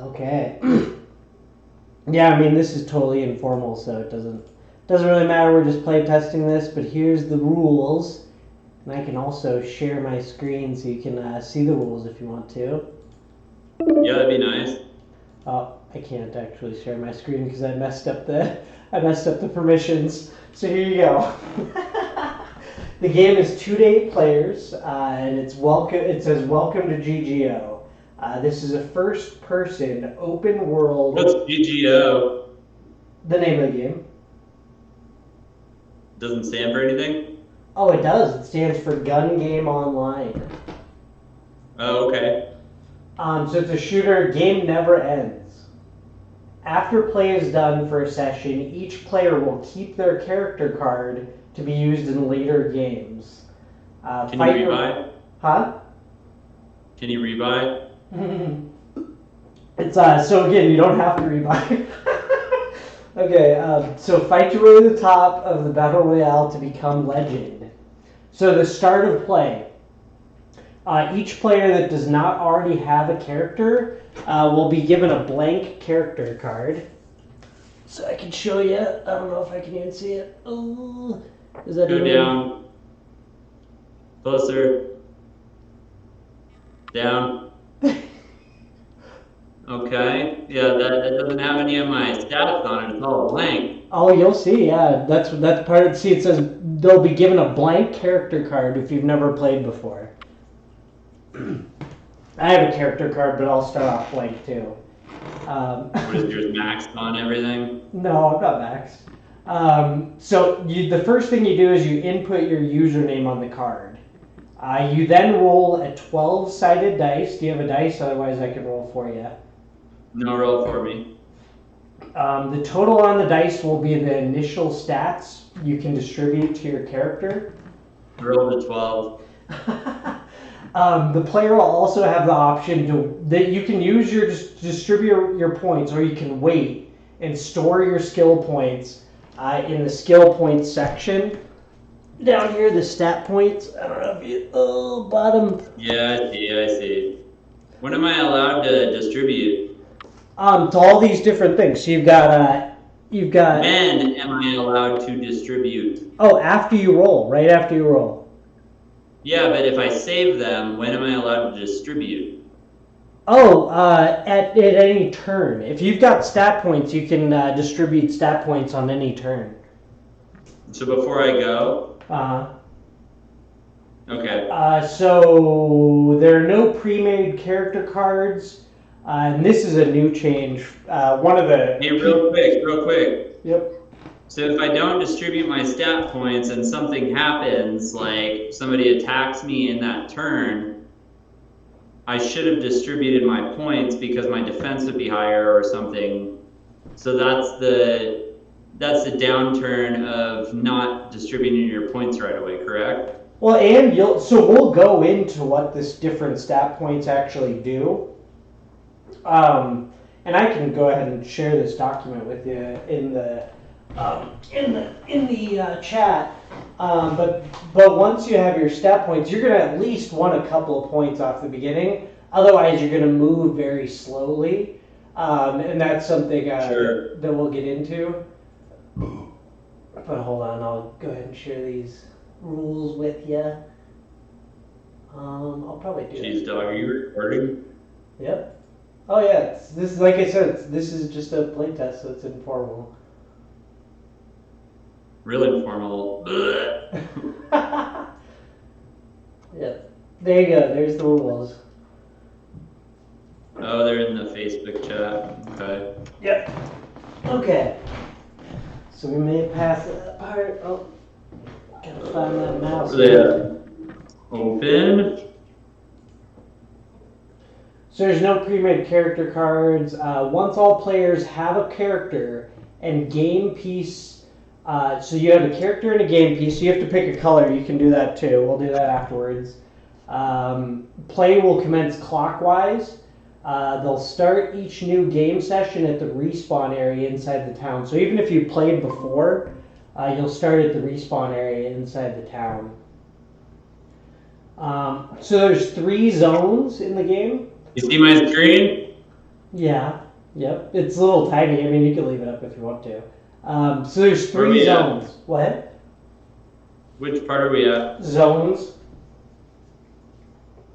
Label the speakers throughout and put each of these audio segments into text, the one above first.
Speaker 1: Okay. Yeah, I mean, this is totally informal, so it doesn't really matter. We're just play testing this, but here's the rules, and I can also share my screen so you can see the rules if you want to.
Speaker 2: Yeah, that'd be nice.
Speaker 1: Oh, I can't actually share my screen because I messed up the permissions. So here you go. The game is 2 to 8 players, and it's welcome. It says "Welcome to GGO." This is a first-person open world.
Speaker 2: What's GGO?
Speaker 1: The name of the game.
Speaker 2: Doesn't stand for anything?
Speaker 1: Oh, it does. It stands for Gun Game Online.
Speaker 2: Oh, okay.
Speaker 1: So it's a shooter. Game never ends. After play is done for a session, each player will keep their character card to be used in later games.
Speaker 2: Can you rebuy?
Speaker 1: Huh?
Speaker 2: Can you rebuy?
Speaker 1: It's so again, you don't have to rebuy. Okay, so fight your way to the top of the Battle Royale to become legend. So the start of play. Each player that does not already have a character will be given a blank character card. So I can show you. I don't know if I can even see it. Oh, is that
Speaker 2: Go down. Closer. Down. Okay. Yeah, that doesn't have any of my stats on it. It's all blank.
Speaker 1: Oh, you'll see. Yeah, that's part of. See, it says they'll be given a blank character card if you've never played before. I have a character card, but I'll start off blank too.
Speaker 2: What is yours maxed on everything?
Speaker 1: No, I'm not maxed. So the first thing you do is you input your username on the card. You then roll a 12-sided dice. Do you have a dice? Otherwise, I can roll for you.
Speaker 2: No, roll for me.
Speaker 1: The total on the dice will be the initial stats you can distribute to your character.
Speaker 2: Roll the 12.
Speaker 1: The player will also have the option that you can use your distribute your points, or you can wait and store your skill points in the skill points section. Down here, the stat points. I don't know if you bottom.
Speaker 2: Yeah, I see. When am I allowed to distribute?
Speaker 1: To all these different things. So you've got.
Speaker 2: When am I allowed to distribute?
Speaker 1: Oh, after you roll. Right after you roll.
Speaker 2: Yeah, but if I save them, when am I allowed to distribute?
Speaker 1: Oh, at any turn. If you've got stat points, you can distribute stat points on any turn.
Speaker 2: So before I go? Okay.
Speaker 1: So there are no pre-made character cards, and this is a new change. One of the...
Speaker 2: Hey, real quick.
Speaker 1: Yep.
Speaker 2: So if I don't distribute my stat points and something happens, like somebody attacks me in that turn, I should have distributed my points because my defense would be higher or something. So that's the downturn of not distributing your points right away, correct?
Speaker 1: Well, and so we'll go into what this different stat points actually do. And I can go ahead and share this document with you in the chat. But once you have your stat points, you're going to at least want a couple of points off the beginning. Otherwise, you're going to move very slowly. And that's something
Speaker 2: Sure.
Speaker 1: that we'll get into. But hold on, I'll go ahead and share these rules with you. I'll probably do
Speaker 2: Jeez,
Speaker 1: it.
Speaker 2: dog, are you recording?
Speaker 1: Yep. Oh yeah, this is like I said. This is just a play test, so it's informal.
Speaker 2: Real informal.
Speaker 1: Yep. There you go. There's the rules.
Speaker 2: Oh, they're in the Facebook chat. Okay.
Speaker 1: Yep. Okay. So we may pass that part. Oh, gotta find that mouse.
Speaker 2: Yeah. Open.
Speaker 1: So there's no pre-made character cards. Once all players have a character and game piece, so you have a character and a game piece, so you have to pick a color. You can do that too. We'll do that afterwards. Play will commence clockwise. They'll start each new game session at the respawn area inside the town. So even if you played before, you'll start at the respawn area inside the town. So there's 3 zones in the game.
Speaker 2: You see my screen?
Speaker 1: Yeah. Yep. It's a little tiny. I mean, you can leave it up if you want to. So there's
Speaker 2: Where are
Speaker 1: 3
Speaker 2: we at?
Speaker 1: zones. What?
Speaker 2: Which part are we at?
Speaker 1: Zones.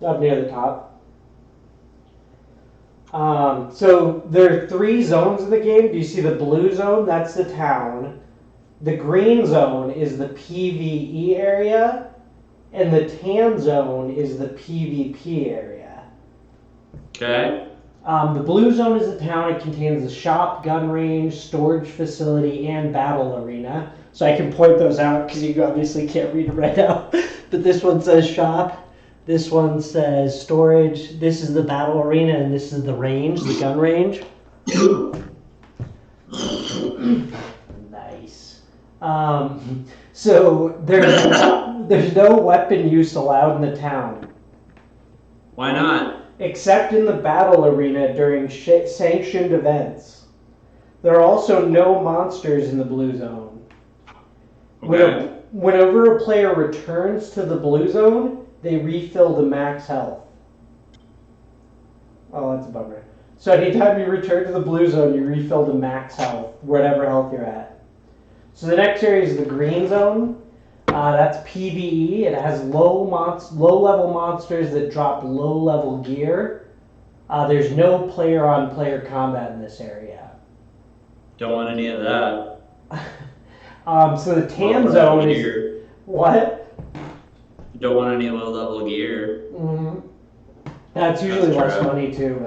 Speaker 1: Up near the top. So there are 3 zones in the game. Do you see the blue zone? That's the town. The green zone is the PvE area. And the tan zone is the PvP area.
Speaker 2: Okay.
Speaker 1: The blue zone is the town. It contains a shop, gun range, storage facility, and battle arena. So I can point those out because you obviously can't read it right now. But this one says shop. This one says storage. This is the battle arena, and this is the range, the gun range. Nice. So there's no weapon use allowed in the town.
Speaker 2: Why not?
Speaker 1: Except in the battle arena during sanctioned events. There are also no monsters in the blue zone.
Speaker 2: Okay.
Speaker 1: Whenever a player returns to the blue zone, they refill to max health. Oh, that's a bummer. So anytime you return to the blue zone, you refill to max health, whatever health you're at. So the next area is the green zone. That's PvE. It has low-level monsters that drop low-level gear. There's no player-on-player combat in this area.
Speaker 2: Don't want any of that.
Speaker 1: So the tan zone is...
Speaker 2: Gear.
Speaker 1: What?
Speaker 2: Don't want any low-level gear.
Speaker 1: Mm-hmm. That's usually less money too,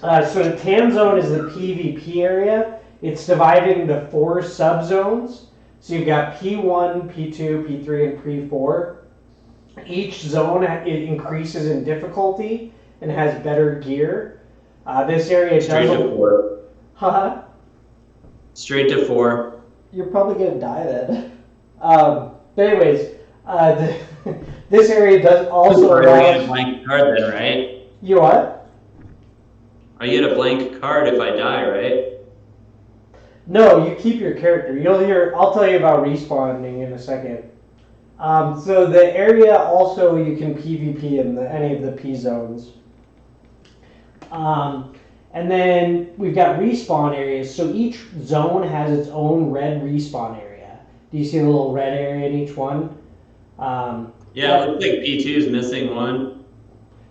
Speaker 1: but... so the tan zone is the PvP area. It's divided into 4 subzones. So you've got P1, P2, P3, and P4. Each zone it increases in difficulty and has better gear. This area
Speaker 2: Straight to 4.
Speaker 1: Huh?
Speaker 2: Straight to 4.
Speaker 1: You're probably gonna die then. But anyways, this area does also
Speaker 2: Or
Speaker 1: allow...
Speaker 2: you get a blank card then, right?
Speaker 1: You what?
Speaker 2: I get a blank card if I die, right?
Speaker 1: No, you keep your character. You'll hear. I'll tell you about respawning in a second. So the area also you can PvP in any of the P zones. And then we've got respawn areas. So each zone has its own red respawn area. Do you see the little red area in each one?
Speaker 2: Yeah, it looks like P2 is missing one.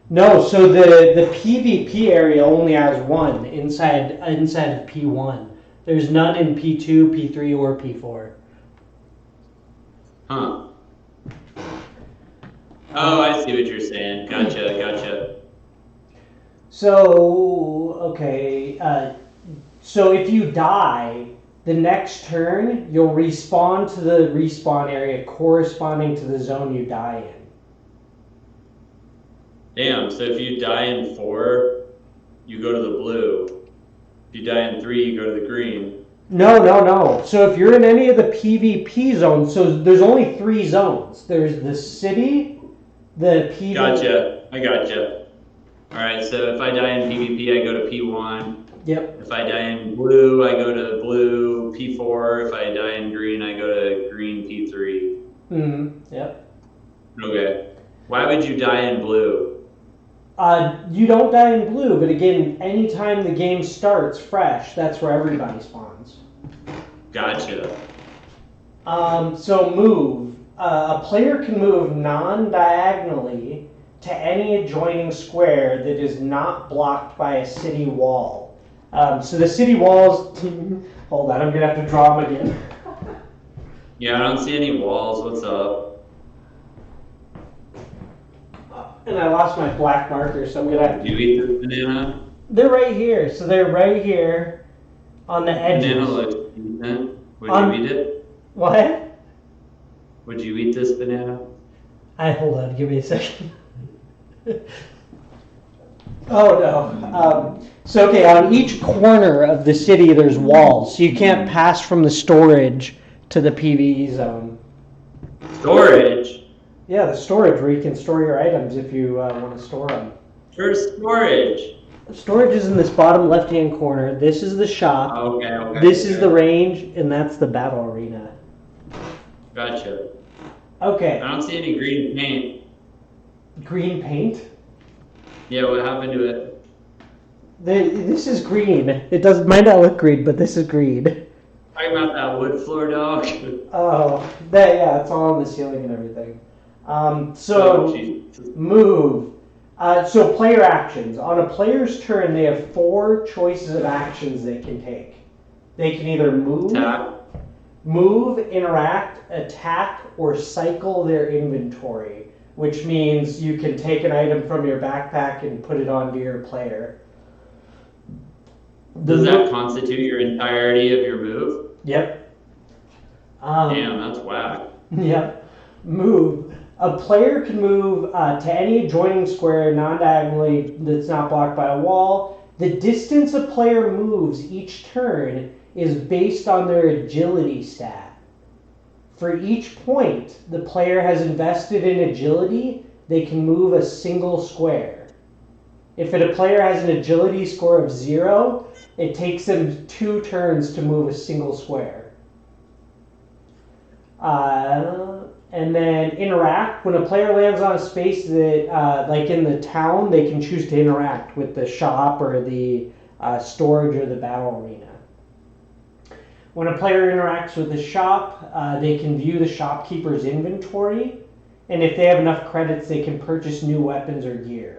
Speaker 1: No, so the PvP area only has one inside of P1. There's none in P2, P3, or P4.
Speaker 2: Huh. Oh, I see what you're saying. Gotcha.
Speaker 1: So, okay. So if you die, the next turn, you'll respawn to the respawn area corresponding to the zone you die in.
Speaker 2: Damn, so if you die in 4, you go to the blue. If you die in 3, you go to the green.
Speaker 1: No. So if you're in any of the PvP zones, so there's only 3 zones. There's the city, the PvP...
Speaker 2: Gotcha. I gotcha. Alright, so if I die in PvP, I go to P1.
Speaker 1: Yep.
Speaker 2: If I die in blue, I go to blue P4. If I die in green, I go to green P3.
Speaker 1: Mm-hmm. Yep.
Speaker 2: Okay. Why would you die in blue?
Speaker 1: You don't die in blue, but again, anytime the game starts fresh, that's where everybody spawns.
Speaker 2: Gotcha.
Speaker 1: So move. A player can move non-diagonally to any adjoining square that is not blocked by a city wall. So the city walls... Hold on, I'm going to have to draw them again.
Speaker 2: Yeah, I don't see any walls. What's up?
Speaker 1: And I lost my black marker, so I'm going to have to...
Speaker 2: Did you eat this banana?
Speaker 1: They're right here. So they're right here on the edges.
Speaker 2: Banana looks decent. Would you eat it?
Speaker 1: What?
Speaker 2: Would you eat this banana?
Speaker 1: Hold on, give me a second. Oh no. So okay, on each corner of the city there's walls, so you can't pass from the storage to the PvE zone.
Speaker 2: Storage?
Speaker 1: Yeah, the storage where you can store your items if you want to store them.
Speaker 2: Where's storage?
Speaker 1: Storage is in this bottom left-hand corner. This is the shop.
Speaker 2: Okay.
Speaker 1: This is the range, and that's the battle arena.
Speaker 2: Gotcha.
Speaker 1: Okay.
Speaker 2: I don't see any green paint.
Speaker 1: Green paint?
Speaker 2: Yeah, what happened to it?
Speaker 1: This is green. It might not look green, but this is green.
Speaker 2: Talking about that wood floor, dog.
Speaker 1: Oh, yeah, it's all on the ceiling and everything. Move. So player actions. On a player's turn, they have 4 choices of actions they can take. They can either move, interact, attack, or cycle their inventory, which means you can take an item from your backpack and put it onto your player.
Speaker 2: Does that constitute your entirety of your move?
Speaker 1: Yep.
Speaker 2: Damn, that's whack.
Speaker 1: Yep. Move. A player can move to any adjoining square non-diagonally that's not blocked by a wall. The distance a player moves each turn is based on their agility stat. For each point the player has invested in agility, they can move a single square. If a player has an agility score of 0, it takes them 2 turns to move a single square. And then interact. When a player lands on a space that, like in the town, they can choose to interact with the shop or the storage or the battle arena. When a player interacts with the shop, they can view the shopkeeper's inventory, and if they have enough credits, they can purchase new weapons or gear.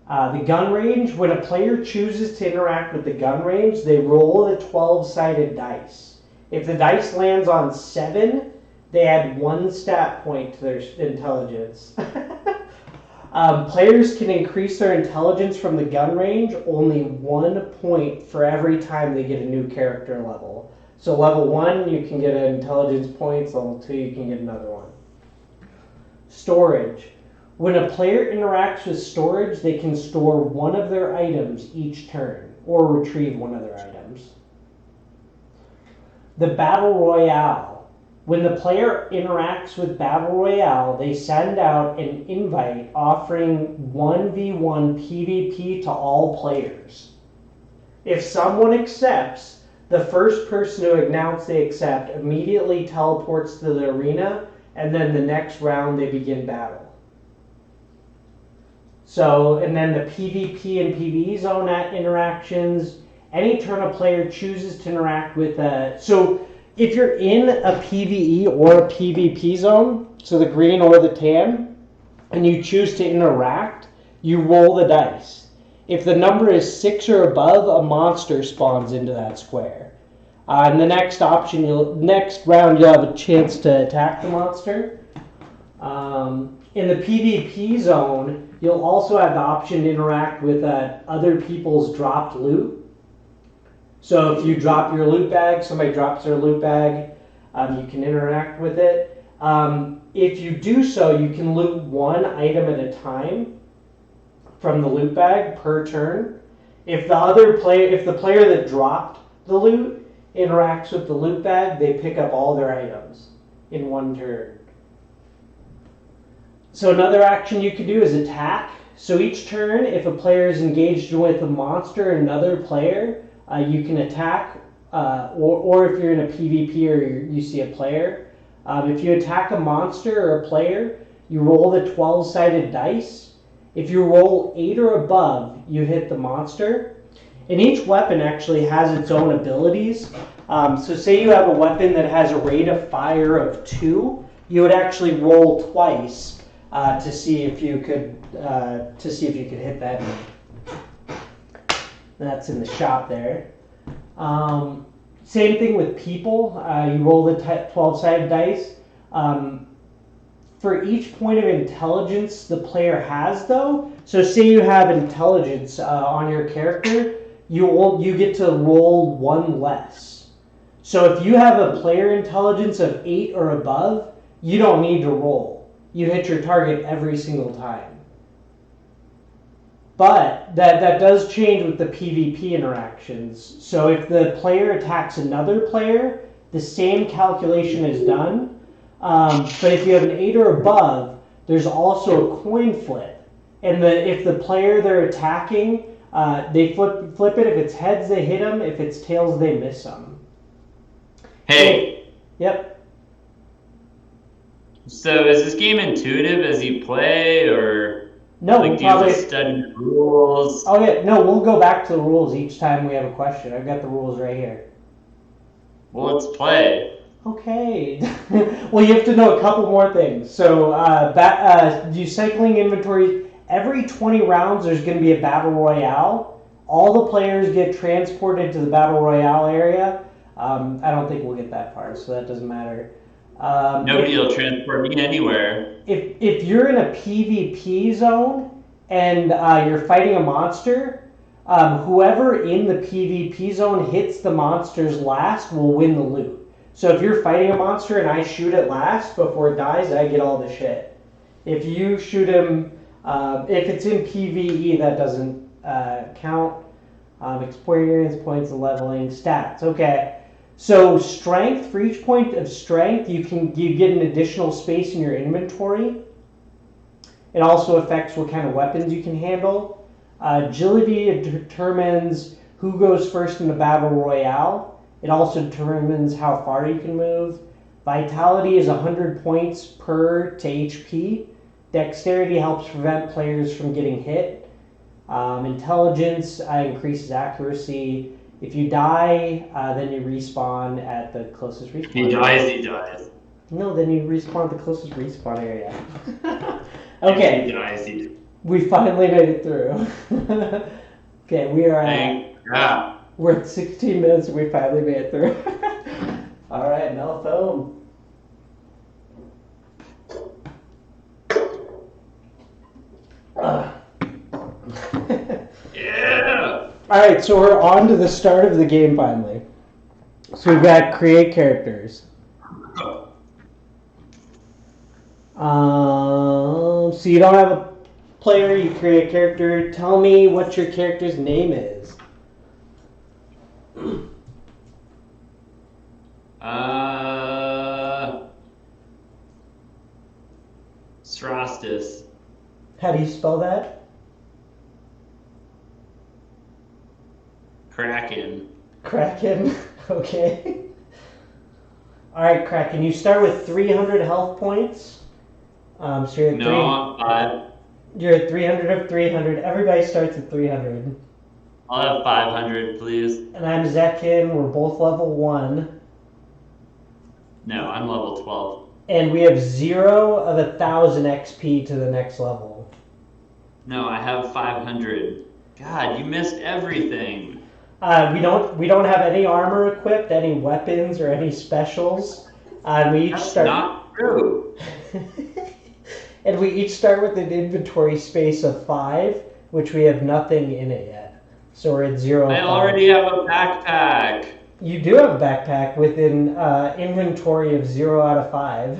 Speaker 1: The gun range. When a player chooses to interact with the gun range, they roll the 12-sided dice. If the dice lands on 7, they add 1 stat point to their intelligence. Players can increase their intelligence from the gun range only 1 point for every time they get a new character level. So level 1, you can get an intelligence points. Level 2, you can get another one. Storage. When a player interacts with storage, they can store one of their items each turn, or retrieve one of their items. The Battle Royale. When the player interacts with Battle Royale, they send out an invite offering 1v1 PvP to all players. If someone accepts, the first person to announce they accept immediately teleports to the arena, and then the next round they begin battle. So, and then the PvP and PvE zone interactions. Any turn a player chooses to interact with so if you're in a PvE or a PvP zone, so the green or the tan, and you choose to interact, you roll the dice. If the number is 6 or above, a monster spawns into that square. And the next next round, you'll have a chance to attack the monster. In the PvP zone, you'll also have the option to interact with other people's dropped loot. So if you drop your loot bag, somebody drops their loot bag, you can interact with it. If you do so, you can loot 1 item at a time from the loot bag per turn. If the player that dropped the loot interacts with the loot bag, they pick up all their items in 1 turn. So another action you can do is attack. So each turn, if a player is engaged with a monster or another player, you can attack, or if you're in a PvP or you see a player. If you attack a monster or a player, you roll the 12-sided dice. If you roll 8 or above, you hit the monster. And each weapon actually has its own abilities. So say you have a weapon that has a rate of fire of 2, you would actually roll twice to see if you could hit that. That's in the shop there. Same thing with people. You roll the 12-sided dice. For each point of intelligence the player has, though, so say you have intelligence on your character, you get to roll 1 less. So if you have a player intelligence of 8 or above, you don't need to roll. You hit your target every single time. But that does change with the PvP interactions. So if the player attacks another player, the same calculation is done. But if you have an 8 or above, there's also a coin flip. And if the player they're attacking, they flip it. If it's heads, they hit them. If it's tails, they miss them.
Speaker 2: Hey.
Speaker 1: Yep.
Speaker 2: So is this game intuitive as you play, or?
Speaker 1: No,
Speaker 2: Like,
Speaker 1: we'll
Speaker 2: do you have
Speaker 1: probably.
Speaker 2: to study the rules?
Speaker 1: Oh yeah, no, we'll go back to the rules each time we have a question. I've got the rules right here.
Speaker 2: Well, let's play.
Speaker 1: Okay. Well, you have to know a couple more things. So, you cycling inventory. Every 20 rounds, there's going to be a battle royale. All the players get transported to the battle royale area. I don't think we'll get that far, so that doesn't matter.
Speaker 2: Nobody will transport me anywhere.
Speaker 1: If you're in a PvP zone and you're fighting a monster, whoever in the PvP zone hits the monsters last will win the loot. So if you're fighting a monster and I shoot it last before it dies, I get all the shit. If you shoot him, if it's in PvE, that doesn't count. Experience points, leveling, stats. Okay. So strength, for each point of strength, you get an additional space in your inventory. It also affects what kind of weapons you can handle. Agility determines who goes first in the battle royale. It also determines how far you can move. Vitality is 100 points per to HP. Dexterity helps prevent players from getting hit. Intelligence increases accuracy. If you die, then you respawn at the closest respawn.
Speaker 2: He dies.
Speaker 1: No, then you respawn at the closest respawn area. Okay.
Speaker 2: He dies.
Speaker 1: We finally made it through. Okay, we are
Speaker 2: at...
Speaker 1: We're at 16 minutes and we finally made it through. All right, no phone.
Speaker 2: Yeah!
Speaker 1: Alright, so we're on to the start of the game finally. So we've got create characters. So you don't have a player, you create a character. Tell me what your character's name is.
Speaker 2: Strastus.
Speaker 1: How do you spell that?
Speaker 2: Kraken.
Speaker 1: Kraken. Okay. Alright, Kraken, you start with 300 health points. So you're at
Speaker 2: No, 5.
Speaker 1: You're at 300 of 300. Everybody starts at 300.
Speaker 2: I'll have 500, please.
Speaker 1: And I'm Zekin. We're both level 1.
Speaker 2: No, I'm level 12.
Speaker 1: And we have 0 of 1,000 XP to the next level.
Speaker 2: No, I have 500. God, you missed everything.
Speaker 1: We don't have any armor equipped, any weapons, or any specials. We each
Speaker 2: That's
Speaker 1: start.
Speaker 2: not true.
Speaker 1: And we each start with an inventory space of 5, which we have nothing in it yet. So we're at 0.
Speaker 2: I already have a backpack.
Speaker 1: You do have a backpack with an inventory of 0 out of 5.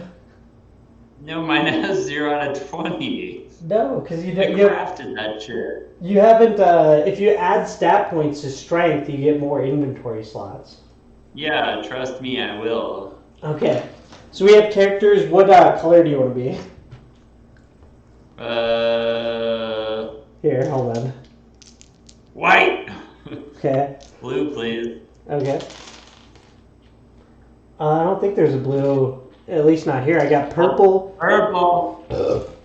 Speaker 2: No, mine has 0 out of 20.
Speaker 1: No, because you
Speaker 2: I
Speaker 1: don't.
Speaker 2: crafted that shit.
Speaker 1: You haven't. If you add stat points to strength, you get more inventory slots.
Speaker 2: Yeah, trust me, I will.
Speaker 1: Okay, so we have characters. What color do you want to be? Here, hold on.
Speaker 2: White.
Speaker 1: Okay.
Speaker 2: Blue, please.
Speaker 1: Okay. I don't think there's a blue. At least not here. I got purple.
Speaker 2: Purple.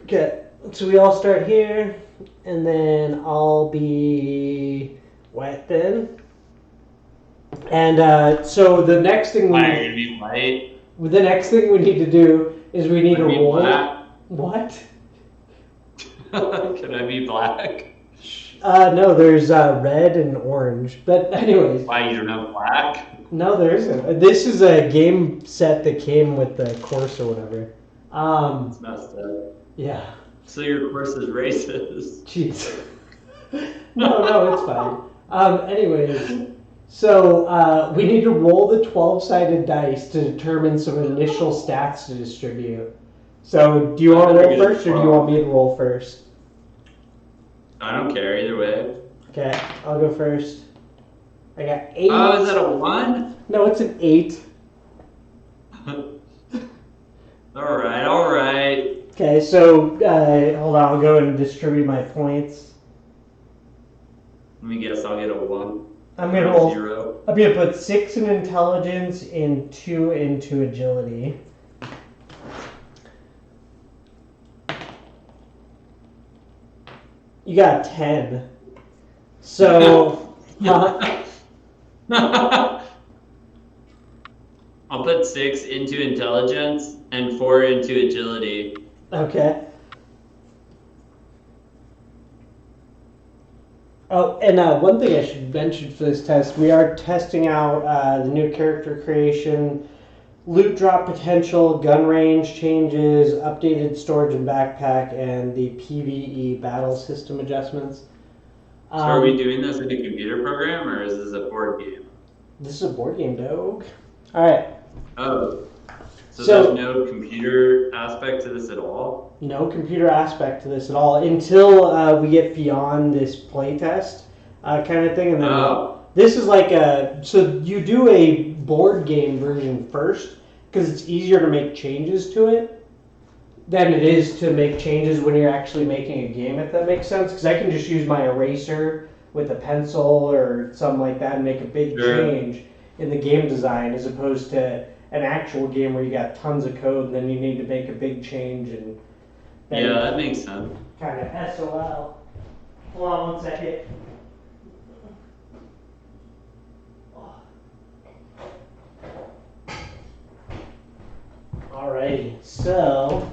Speaker 1: Okay. So we all start here, and then I'll be white then. And so the next thing
Speaker 2: Why are you gonna be white?
Speaker 1: The next thing we need to do is we need to roll.
Speaker 2: Black?
Speaker 1: What?
Speaker 2: Can I be black?
Speaker 1: No, there's red and orange. But anyways.
Speaker 2: Why, you don't have black?
Speaker 1: No, there isn't. This is a game set that came with the course or whatever.
Speaker 2: It's messed up.
Speaker 1: Yeah.
Speaker 2: So your course is racist.
Speaker 1: Jeez. No, it's fine. Anyways, so we need to roll the 12-sided dice to determine some initial stats to distribute. So do you want to roll first, or do you want me to roll first?
Speaker 2: I don't care, either way.
Speaker 1: Okay, I'll go first. I got 8.
Speaker 2: Oh, is that a 1?
Speaker 1: No, it's an 8.
Speaker 2: Alright.
Speaker 1: Okay, so hold on, I'll go and distribute my points.
Speaker 2: Let me guess, I'll get a 1.
Speaker 1: I'm gonna roll
Speaker 2: 0.
Speaker 1: I'm gonna put 6 in intelligence and 2 into agility. You got 10. So,
Speaker 2: I'll put 6 into intelligence and 4 into agility.
Speaker 1: okay. Oh, and one thing I should mention for this test, we are testing out the new character creation, loot drop potential, gun range changes, updated storage and backpack, and the PvE battle system adjustments.
Speaker 2: So are we doing this in a computer program, or is this a board game?
Speaker 1: This is a board game, dog. All right.
Speaker 2: Oh, so there's no computer aspect to this at all?
Speaker 1: No computer aspect to this at all until we get beyond this playtest kind of thing. And then this is like so you do a board game version first because it's easier to make changes to it than it is to make changes when you're actually making a game, if that makes sense. Because I can just use my eraser with a pencil or something like that and make a big change in the game design as opposed to an actual game where you got tons of code and then you need to make a big change and
Speaker 2: yeah, that makes sense.
Speaker 1: Kind of SOL. Hold on one second. Alrighty, so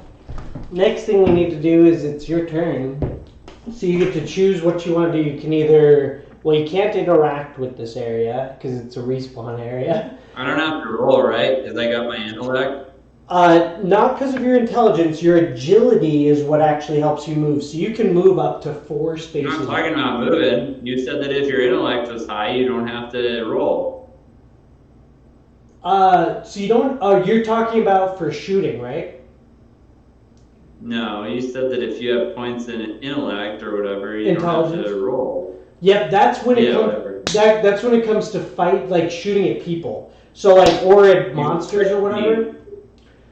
Speaker 1: next thing we need to do is it's your turn. So you get to choose what you want to do. You can either, well, you can't interact with this area because it's a respawn area.
Speaker 2: I don't have to roll, right? Because I got my intellect.
Speaker 1: Not because of your intelligence. Your agility is what actually helps you move. So you can move up to 4 spaces.
Speaker 2: I'm not talking about moving. You said that if your intellect was high, you don't have to roll.
Speaker 1: So you don't. Oh, you're talking about for shooting, right?
Speaker 2: No, you said that if you have points in intellect or whatever, you don't have to roll.
Speaker 1: Yep, that's when it comes. That's when it comes to fight, like shooting at people. So like, or at monsters or whatever.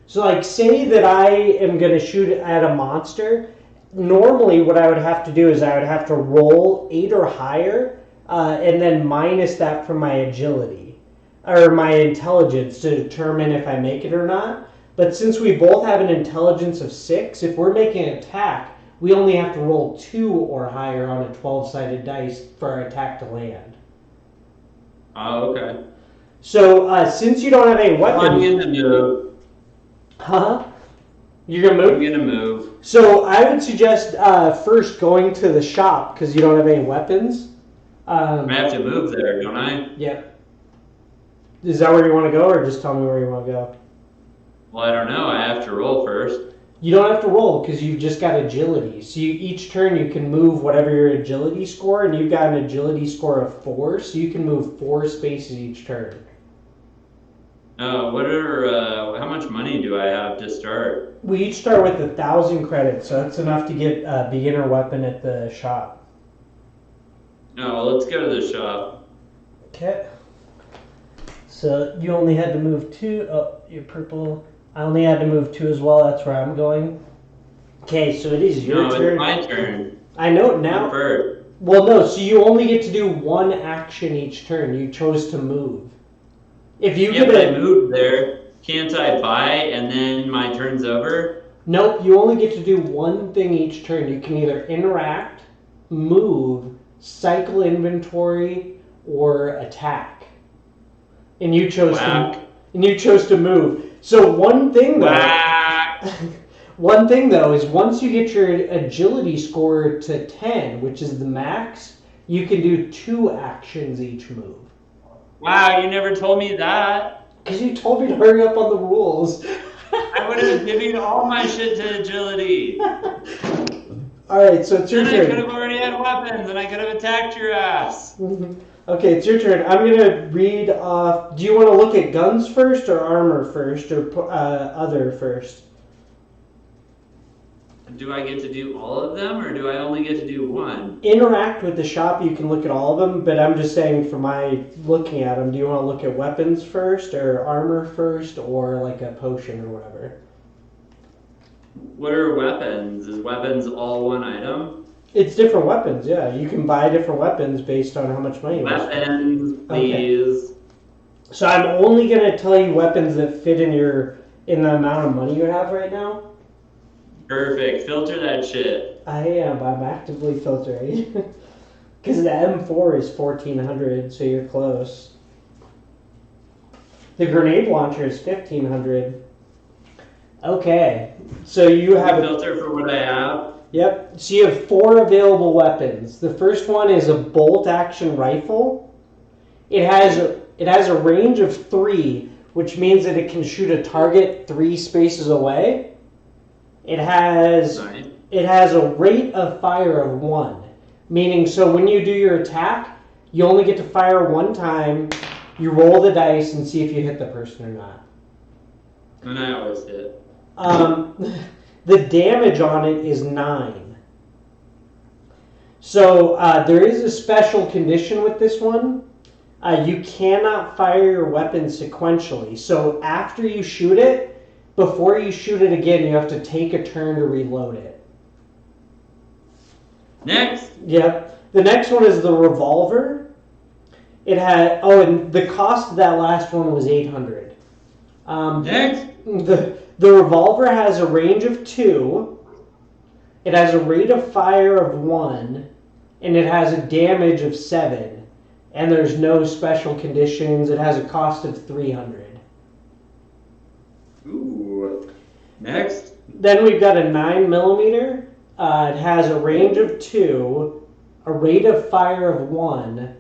Speaker 1: So like, say that I am going to shoot at a monster. Normally what I would have to do is I would have to roll 8 or higher and then minus that from my agility or my intelligence to determine if I make it or not. But since we both have an intelligence of 6, if we're making an attack, we only have to roll 2 or higher on a 12-sided dice for our attack to land.
Speaker 2: Oh, okay.
Speaker 1: So since you don't have any weapons...
Speaker 2: I'm going to move.
Speaker 1: Huh? You're going to move?
Speaker 2: I'm going to move.
Speaker 1: So I would suggest first going to the shop because you don't have any weapons.
Speaker 2: I have to move there, don't I?
Speaker 1: Yep. Is that where you want to go or just tell me where you want to go?
Speaker 2: Well, I don't know. I have to roll first.
Speaker 1: You don't have to roll because you've just got agility. So each turn you can move whatever your agility score, and you've got an agility score of 4, so you can move 4 spaces each turn.
Speaker 2: How much money do I have to start?
Speaker 1: We each start with 1,000 credits, so that's enough to get a beginner weapon at the shop.
Speaker 2: Oh, well, let's go to the shop.
Speaker 1: Okay. So you only had to move 2. Oh, you're purple. I only had to move 2 as well. That's where I'm going. Okay, so it is your turn.
Speaker 2: No, it's my turn.
Speaker 1: I know it now.
Speaker 2: First.
Speaker 1: Well, no. So you only get to do 1 action each turn. You chose to move. If you
Speaker 2: but I moved there. Can't I buy and then my turn's over?
Speaker 1: Nope. You only get to do 1 thing each turn. You can either interact, move, cycle inventory, or attack. And you chose to move. So one thing though is once you get your agility score to 10, which is the max, you can do 2 actions each move.
Speaker 2: Wow, you never told me that.
Speaker 1: Because you told me to hurry up on the rules.
Speaker 2: I would have given all my shit to agility.
Speaker 1: Alright, so it's your turn.
Speaker 2: I could have already had weapons and I could have attacked your ass.
Speaker 1: Mm-hmm. Okay, it's your turn. I'm going to read off... Do you want to look at guns first or armor first or other first?
Speaker 2: Do I get to do all of them or do I only get to do 1?
Speaker 1: Interact with the shop, you can look at all of them, but I'm just saying for my looking at them, do you want to look at weapons first or armor first or like a potion or whatever?
Speaker 2: What are weapons? Is weapons all 1 item?
Speaker 1: It's different weapons, yeah. You can buy different weapons based on how much money you have.
Speaker 2: Weapons, please.
Speaker 1: Okay. So I'm only going to tell you weapons that fit in the amount of money you have right now.
Speaker 2: Perfect. Filter that shit.
Speaker 1: I am. I'm actively filtering. Because the M4 is 1400, so you're close. The grenade launcher is 1500. Okay, so you have
Speaker 2: a filter for what I have.
Speaker 1: Yep. So you have 4 available weapons. The first one is a bolt-action rifle. It has a range of 3, which means that it can shoot a target 3 spaces away. It has a rate of fire of 1, meaning so when you do your attack, you only get to fire 1 time. You roll the dice and see if you hit the person or not.
Speaker 2: And I always hit.
Speaker 1: The damage on it is 9. So there is a special condition with this one. You cannot fire your weapon sequentially. So after you shoot it, before you shoot it again, you have to take a turn to reload it.
Speaker 2: Next.
Speaker 1: Yep. The next one is the revolver. It had and the cost of that last one was 800.
Speaker 2: Next.
Speaker 1: The revolver has a range of 2, it has a rate of fire of 1, and it has a damage of 7. And there's no special conditions. It has a cost of 300.
Speaker 2: Ooh. Next.
Speaker 1: Then we've got a 9mm. It has a range of 2, a rate of fire of 1,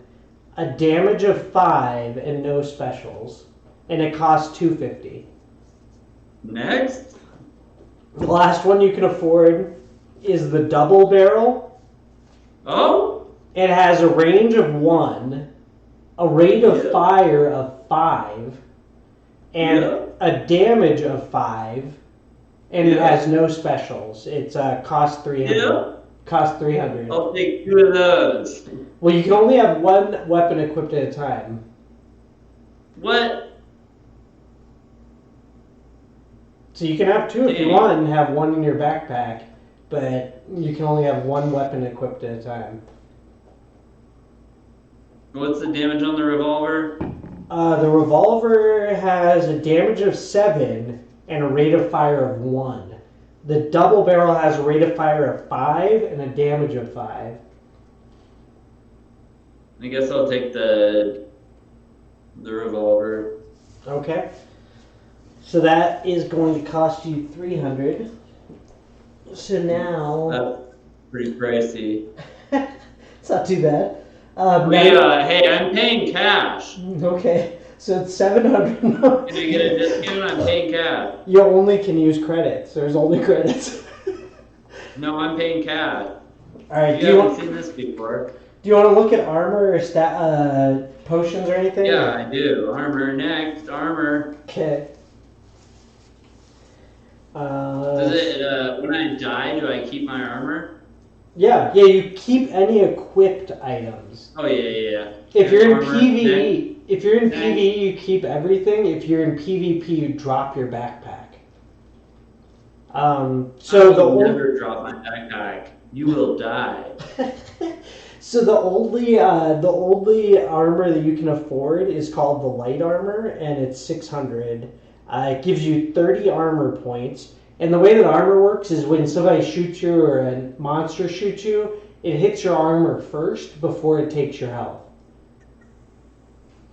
Speaker 1: a damage of 5, and no specials. And it costs 250.
Speaker 2: Next.
Speaker 1: The last one you can afford is the double barrel.
Speaker 2: Oh.
Speaker 1: It has a range of 1, a rate of fire of 5, and a damage of 5, and it has no specials. It's cost 300.
Speaker 2: Yeah.
Speaker 1: Cost 300.
Speaker 2: I'll take 2 of those.
Speaker 1: Well, you can only have 1 weapon equipped at a time.
Speaker 2: What?
Speaker 1: So you can have 2 if you want and have 1 in your backpack, but you can only have 1 weapon equipped at a time.
Speaker 2: What's the damage on the revolver?
Speaker 1: The revolver has a damage of 7 and a rate of fire of 1. The double barrel has a rate of fire of 5 and a damage of 5.
Speaker 2: I guess I'll take the revolver.
Speaker 1: Okay. So that is going to cost you 300. So now...
Speaker 2: That's pretty pricey.
Speaker 1: It's not too bad.
Speaker 2: Hey, I'm paying cash.
Speaker 1: Okay, so it's 700.
Speaker 2: Can I get a discount? I'm paying cash.
Speaker 1: You only can use credits. There's only credits.
Speaker 2: No, I'm paying cash.
Speaker 1: All right.
Speaker 2: You haven't seen this before.
Speaker 1: Do you want to look at armor or potions or anything?
Speaker 2: Yeah, I do. Armor next. Armor.
Speaker 1: Okay.
Speaker 2: Does it? When I die, do I keep my armor?
Speaker 1: Yeah. You keep any equipped items.
Speaker 2: Oh yeah.
Speaker 1: If you're in PvE, you keep everything. If you're in PvP, you drop your backpack. So
Speaker 2: I will never drop my backpack. You will die.
Speaker 1: So the only armor that you can afford is called the light armor, and it's 600. It gives you 30 armor points. And the way that armor works is when somebody shoots you or a monster shoots you, it hits your armor first before it takes your health.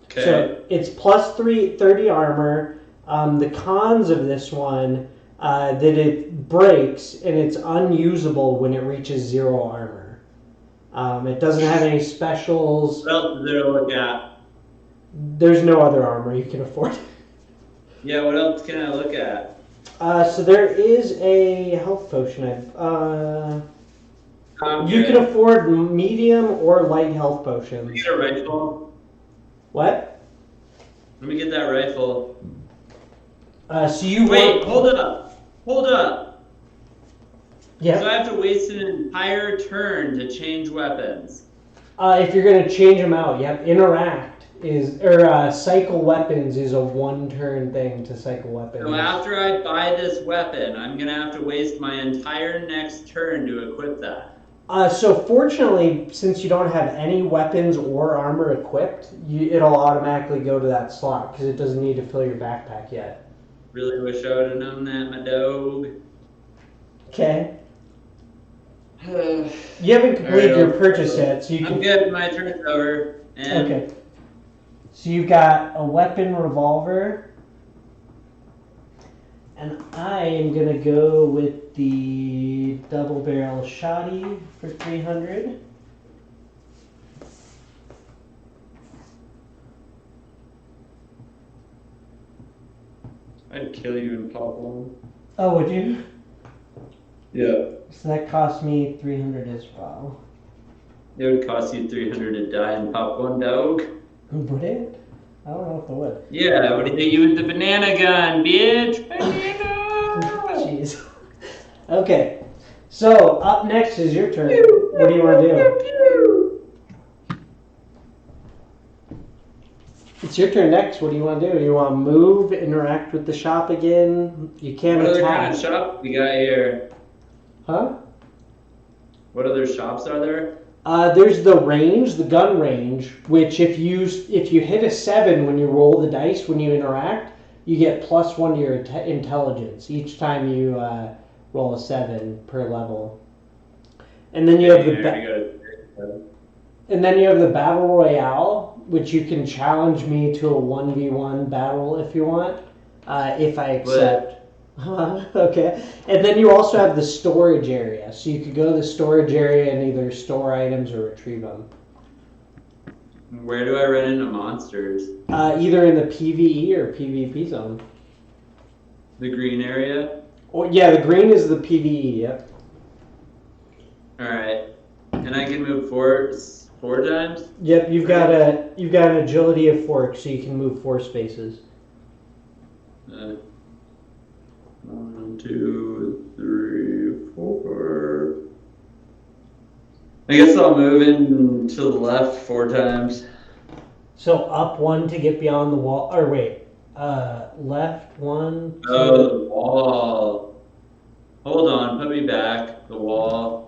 Speaker 2: Okay.
Speaker 1: So it's plus 30 armor. The cons of this one, that it breaks and it's unusable when it reaches 0 armor. It doesn't have any specials.
Speaker 2: What else is there to look at?
Speaker 1: There's no other armor you can afford.
Speaker 2: Yeah, what else can I look at?
Speaker 1: So there is a health potion. You can afford medium or light health potions.
Speaker 2: Let me get a rifle.
Speaker 1: What?
Speaker 2: Let me get that rifle.
Speaker 1: Wait,
Speaker 2: hold up.
Speaker 1: Yeah.
Speaker 2: So I have to waste an entire turn to change weapons.
Speaker 1: If you're gonna change them out, interact cycle weapons is a 1-turn thing to cycle weapons.
Speaker 2: So after I buy this weapon, I'm gonna have to waste my entire next turn to equip that.
Speaker 1: So fortunately, since you don't have any weapons or armor equipped, it'll automatically go to that slot because it doesn't need to fill your backpack yet.
Speaker 2: Really wish I would have known that, my dog.
Speaker 1: Okay. You haven't completed your purchase yet, so you can.
Speaker 2: I'm good. My turn's over. And
Speaker 1: Okay. So you've got a weapon revolver, and I am gonna go with the double barrel shotty for 300.
Speaker 2: I'd kill you in pop one.
Speaker 1: Oh, would you?
Speaker 2: Yeah.
Speaker 1: So that cost me 300 as well.
Speaker 2: It would cost you 300 to die in pop one, dog.
Speaker 1: Would it? I don't know if it would.
Speaker 2: Yeah, I would hit you with the banana gun, bitch. Banana.
Speaker 1: Jeez. Okay. So up next is your turn. What do you want to do? It's your turn next. What do you want to do? You want to move, interact with the shop again? You can't
Speaker 2: What other
Speaker 1: attack.
Speaker 2: kind of shop we got here?
Speaker 1: Huh?
Speaker 2: What other shops are there?
Speaker 1: There's the range, the gun range, which if you hit a 7 when you roll the dice when you interact, you get +1 to your intelligence each time you roll a 7 per level. And then you have the battle royale, which you can challenge me to a 1v1 battle if you want, if I accept. Okay. And then you also have the storage area. So you could go to the storage area and either store items or retrieve them.
Speaker 2: Where do I run into monsters?
Speaker 1: Either in the PvE or PvP zone.
Speaker 2: The green area?
Speaker 1: Or yeah, the green is the PvE, yep.
Speaker 2: Alright. And I can move four times?
Speaker 1: Yep, you've got an agility of 4, so you can move 4 spaces.
Speaker 2: 1, 2, 3, 4. I guess I'll move in to the left 4 times.
Speaker 1: So up 1 to get beyond the wall. Or wait, left 1. 2.
Speaker 2: Oh, the wall. Hold on, put me back. The wall.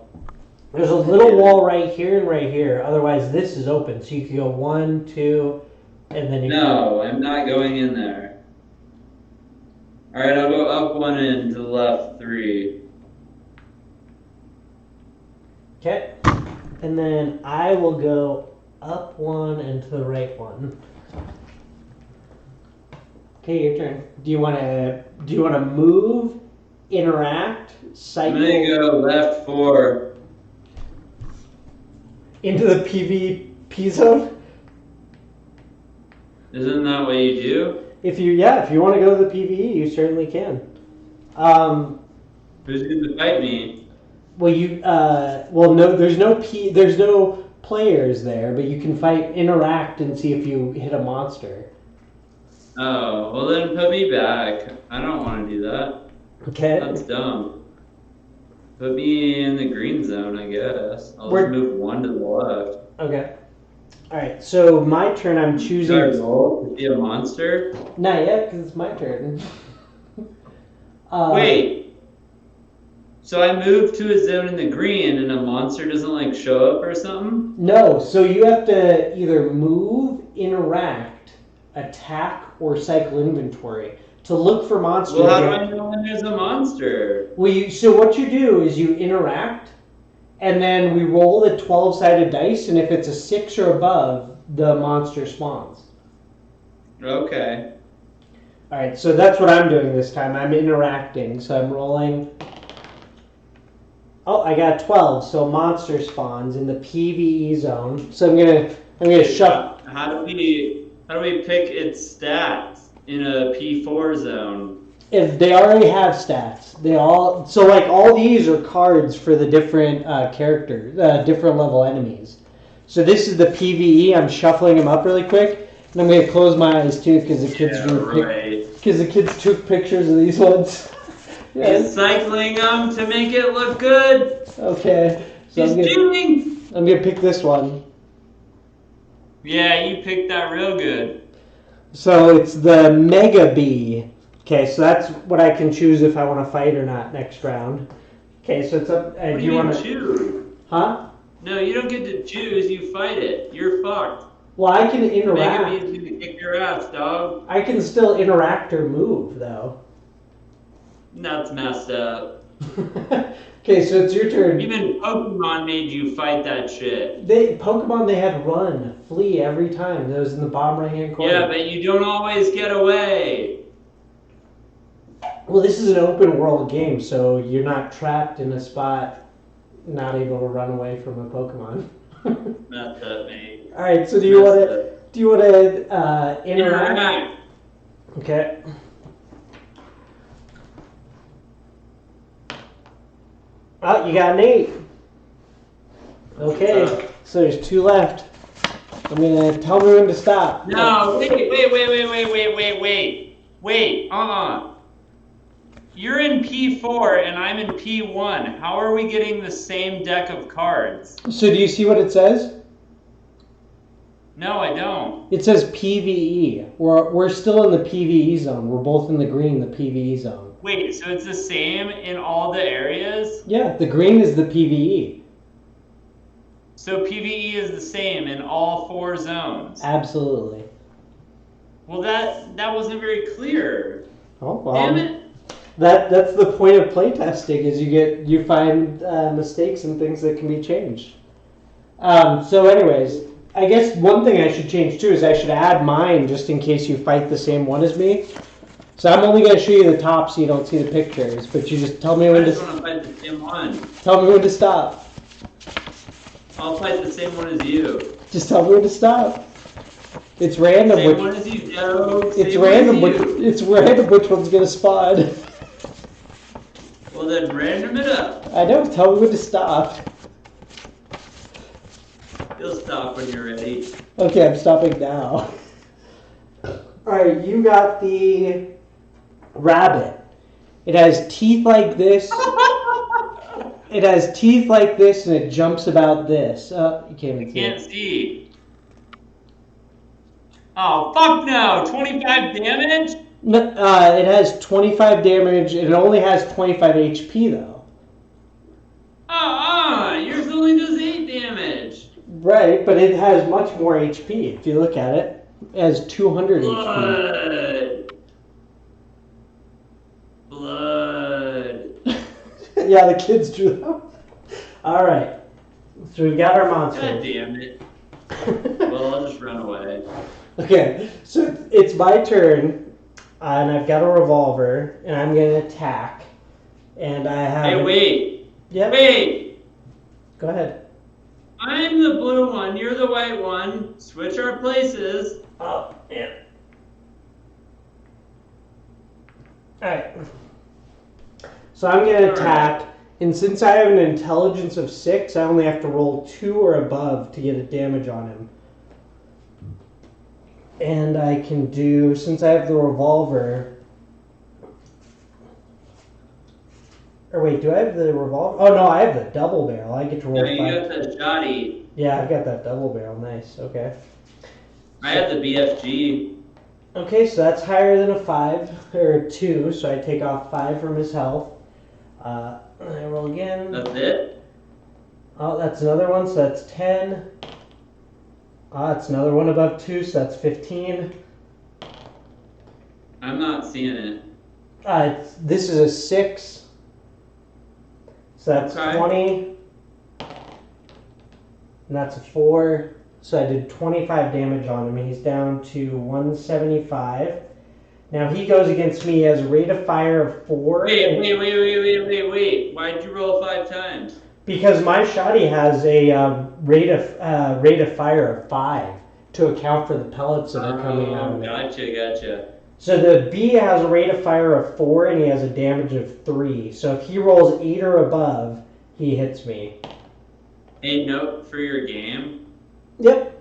Speaker 1: There's a little wall right here and right here. Otherwise, this is open, so you can go 1, 2, and then you.
Speaker 2: No, I'm not going in there. All right, I'll go up 1 and to the left 3.
Speaker 1: Okay, and then I will go up 1 and to the right 1. Okay, your turn. Do you want to move, interact, cycle?
Speaker 2: I'm gonna go left 4.
Speaker 1: Into the PvP zone?
Speaker 2: Isn't that what you do?
Speaker 1: If you want to go to the PvE, you certainly can.
Speaker 2: Who's gonna fight me?
Speaker 1: Well, no, there's no players there, but you can interact and see if you hit a monster.
Speaker 2: Oh, well then put me back. I don't want to do that.
Speaker 1: Okay.
Speaker 2: That's dumb. Put me in the green zone, I guess. I'll
Speaker 1: We're-
Speaker 2: just move 1 to the left.
Speaker 1: Okay. All right. So my turn. I'm choosing.
Speaker 2: Should I roll to be a monster?
Speaker 1: Not yet, because it's my turn.
Speaker 2: Wait. So I moved to a zone in the green and a monster doesn't like show up or something?
Speaker 1: No. So you have to either move, interact, attack, or cycle inventory to look for monsters.
Speaker 2: Well, how do I know when there's a monster?
Speaker 1: So what you do is you interact, and then we roll the 12-sided dice, and if it's a 6 or above, the monster spawns.
Speaker 2: Okay.
Speaker 1: All right, so that's what I'm doing this time. I'm interacting, so I'm rolling. Oh, I got 12, so monster spawns in the PvE zone. So I'm gonna shut.
Speaker 2: How do we pick its stats in a P4 zone?
Speaker 1: If they already have stats, all these are cards for the different characters, different level enemies. So this is the PvE. I'm shuffling them up really quick, and I'm gonna close my eyes too because the kids took pictures of these ones.
Speaker 2: He's cycling them to make it look good.
Speaker 1: Okay. So I'm gonna pick this one.
Speaker 2: Yeah, you picked that real good.
Speaker 1: So it's the Mega Bee. Okay, so that's what I can choose if I want to fight or not next round. Okay, so it's up.
Speaker 2: What do you want to choose?
Speaker 1: Huh?
Speaker 2: No, you don't get to choose. You fight it. You're fucked.
Speaker 1: Well, I can interact.
Speaker 2: Mega Bee's gonna kick your ass, dog.
Speaker 1: I can still interact or move, though.
Speaker 2: That's messed up.
Speaker 1: Okay, so it's your turn.
Speaker 2: Even Pokemon made you fight that shit.
Speaker 1: Pokemon, they had run, flee every time. That was in the bottom right-hand corner.
Speaker 2: Yeah, but you don't always get away.
Speaker 1: Well, this is an open world game, so you're not trapped in a spot, not able to run away from a Pokemon.
Speaker 2: Messed up, mate.
Speaker 1: All right, so do you want to interact? Okay. Oh, you got an 8. Okay, so there's 2 left. I'm gonna tell me when to stop.
Speaker 2: No, wait. You're in P4 and I'm in P1. How are we getting the same deck of cards?
Speaker 1: So do you see what it says?
Speaker 2: No, I don't.
Speaker 1: It says PvE. We're still in the PvE zone. We're both in the green, the PvE zone.
Speaker 2: Wait, so it's the same in all the areas?
Speaker 1: Yeah, the green is the PvE.
Speaker 2: So PvE is the same in all 4 zones?
Speaker 1: Absolutely.
Speaker 2: Well, that wasn't very clear.
Speaker 1: Oh, well.
Speaker 2: Damn it.
Speaker 1: That's the point of playtesting, is you find mistakes and things that can be changed. So anyways, I guess one thing I should change too is I should add mine just in case you fight the same one as me. So I'm only going to show you the top so you don't see the pictures, but you just tell me when to.
Speaker 2: I just want to fight the same one.
Speaker 1: Tell me when to stop.
Speaker 2: I'll fight the same one as you.
Speaker 1: Just tell me when to stop. It's random.
Speaker 2: Same one as you, Joe.
Speaker 1: It's random. It's random which one's going to spawn.
Speaker 2: Well, then random it up.
Speaker 1: I know. Tell me when to stop.
Speaker 2: You'll stop when you're ready.
Speaker 1: Okay, I'm stopping now. Alright, you got the rabbit. It has teeth like this. It has teeth like this, and it jumps about this. Oh, you can't even see
Speaker 2: Can't see. Oh, fuck no! 25 damage?
Speaker 1: No, it has 25 damage, and it only has 25 HP, though.
Speaker 2: Yours only does 8 damage.
Speaker 1: Right, but it has much more HP, if you look at it. It has 200 HP.
Speaker 2: Blood.
Speaker 1: Yeah, the kids drew that. Alright. So we've got our monster.
Speaker 2: God damn it. Well, I'll just run away.
Speaker 1: Okay, so it's my turn, and I've got a revolver, and I'm going to attack. And I have...
Speaker 2: Hey, wait.
Speaker 1: Yep.
Speaker 2: Wait.
Speaker 1: Go ahead.
Speaker 2: I'm the blue one, you're the white one. Switch our places.
Speaker 1: Oh, yeah. Alright. So I'm going to attack, and since I have an intelligence of 6, I only have to roll 2 or above to get a damage on him. And I can do, since I have the revolver... Or wait, do I have the revolver? Oh no, I have the double barrel. I get to roll 5.
Speaker 2: No, you got the shotty.
Speaker 1: Yeah, I've got that double barrel. Nice, okay.
Speaker 2: I had the BFG.
Speaker 1: Okay, so that's higher than a 5, or 2, so I take off 5 from his health. I roll again.
Speaker 2: That's it?
Speaker 1: Oh, that's another one, so that's 10. That's another one above 2, so that's 15.
Speaker 2: I'm not seeing it.
Speaker 1: This is a 6. So that's
Speaker 2: Okay.
Speaker 1: 20. And that's a 4. So I did 25 damage on him. He's down to 175. Now he goes against me as a rate of fire of 4.
Speaker 2: Wait. Why'd you roll 5 times?
Speaker 1: Because my shotty has a rate of fire of 5 to account for the pellets that are coming out of it.
Speaker 2: Gotcha.
Speaker 1: So the B has a rate of fire of 4 and he has a damage of 3. So if he rolls 8 or above, he hits me.
Speaker 2: A note for your game.
Speaker 1: Yep.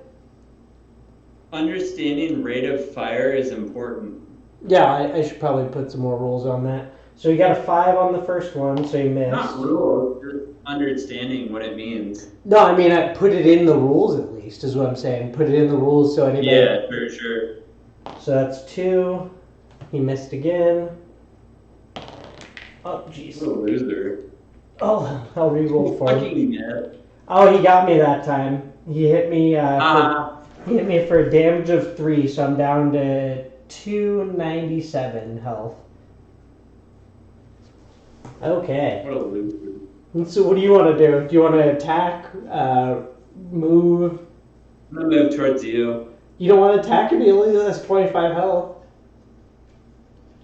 Speaker 2: Understanding rate of fire is important.
Speaker 1: Yeah, I should probably put some more rules on that. So he got a 5 on the first one, so he missed.
Speaker 2: Not rules, just understanding what it means.
Speaker 1: No, I mean, I put it in the rules at least, is what I'm saying. Put it in the rules so anybody...
Speaker 2: Yeah, for sure.
Speaker 1: So that's 2. He missed again. Oh, jeez.
Speaker 2: What a loser.
Speaker 1: Oh, I'll re-roll for him.
Speaker 2: Fucking net.
Speaker 1: Oh, he got me that time. He hit me. He hit me for a damage of 3, so I'm down to 297 health. Okay.
Speaker 2: What a loser.
Speaker 1: So what do you want to do? Do you want to attack? Move?
Speaker 2: I'm gonna move towards you.
Speaker 1: You don't want to attack him? He only has 25 health.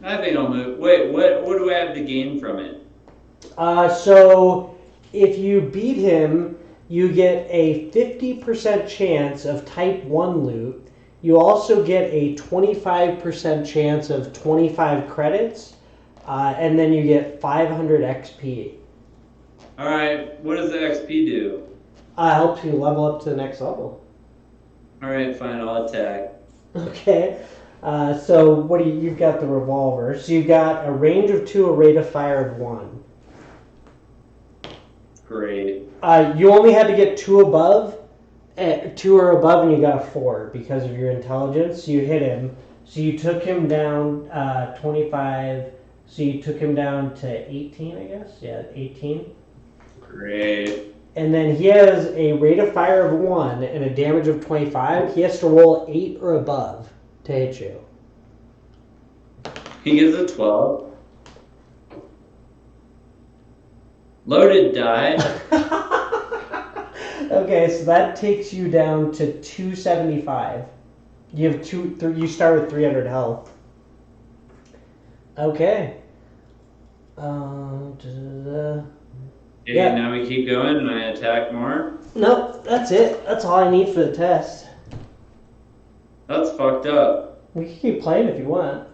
Speaker 2: I think I'll move. Wait, what do I have to gain from it?
Speaker 1: So if you beat him, you get a 50% chance of type 1 loot. You also get a 25% chance of 25 credits, and then you get 500 XP.
Speaker 2: Alright, what does the XP do?
Speaker 1: Helps you level up to the next level.
Speaker 2: Alright, fine, I'll attack.
Speaker 1: Okay. So what do you've got the revolver. So you've got a range of 2, a rate of fire of 1.
Speaker 2: Great.
Speaker 1: You only had to get 2 above, 2 or above, and you got a 4 because of your intelligence. So you hit him. So you took him down 25. So you took him down to 18, I guess. Yeah, 18.
Speaker 2: Great.
Speaker 1: And then he has a rate of fire of 1 and a damage of 25. He has to roll 8 or above to hit you.
Speaker 2: He gets a 12. Loaded die.
Speaker 1: Okay, so that takes you down to 275. You have you start with 300 health. Okay.
Speaker 2: Okay, now we keep going and I attack more.
Speaker 1: Nope, that's it. That's all I need for the test.
Speaker 2: That's fucked up.
Speaker 1: We can keep playing if you want.